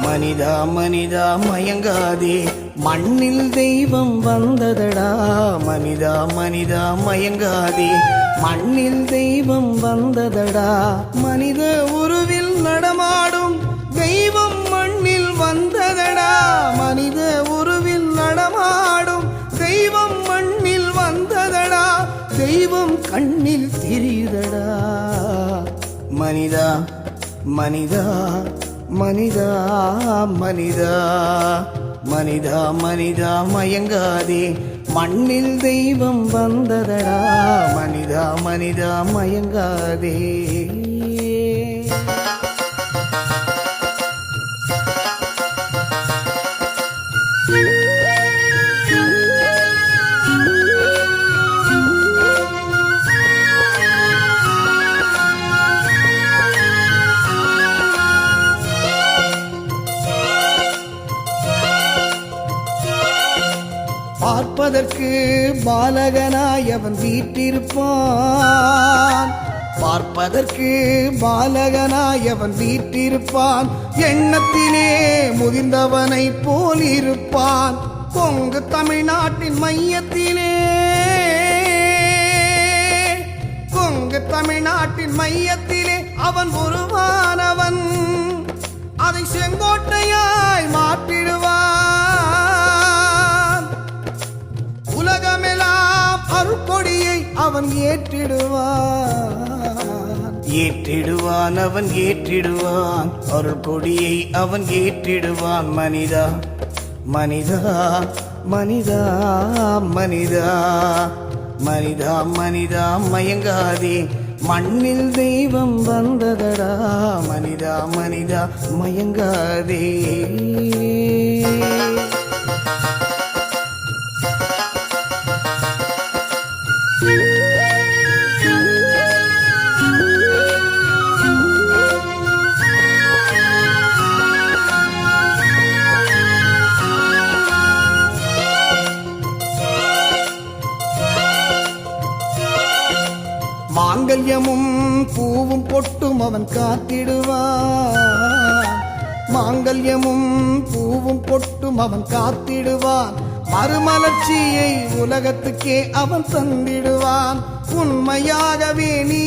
மனிதா மனிதா மயங்காதே, மண்ணில் தெய்வம் வந்ததடா. மனிதா மனிதா மயங்காதே, மண்ணில் தெய்வம் வந்ததடா. மனித உருவில் நடமாடும் தெய்வம் மண்ணில் வந்ததடா. மனித உருவில் நடமாடும் தெய்வம் மண்ணில் வந்ததடா. தெய்வம் கண்ணில் தெரியுதடா. மனிதா மனிதா மனிதா மனிதா மனிதா மனிதா மயங்காதே, மண்ணில் தெய்வம் வந்ததடா. மனிதா மனிதா மயங்காதே. பார்ப்பதற்கு பாலகனாய் அவன் வீட்டிருப்பான். பார்ப்பதற்கு பாலகனாய் அவன் வீட்டிருப்பான். எண்ணத்திலே முதிர்ந்தவனை போல் இருப்பான். கொங்கு தமிழ்நாட்டின் மையத்திலே, கொங்கு தமிழ்நாட்டின் மையத்திலே அவன் உருவானவன். அதை செங்கோட்டையாய் மாற்றிடுவான். உலகமெல்லாம் அருள்கொடியை அவன் ஏற்றிடுவான். ஏற்றிடுவான் அவன் ஏற்றிடுவான். அருள்கொடியை அவன் ஏற்றிடுவான். மனிதா மனிதா மனிதா மனிதா மனிதா மனிதா மயங்காதே, மண்ணில் தெய்வம் வந்ததடா. மனிதா மனிதா மயங்காதே. மாங்கல்யமும் பூவும் பொட்டும் அவன் காத்திடுவான். மாங்கல்யமும் பூவும் பொட்டும் அவன் காத்திடுவான். மறுமலர்ச்சியை உலகத்துக்கே அவன் தந்திடுவான். உண்மையாகவே நீ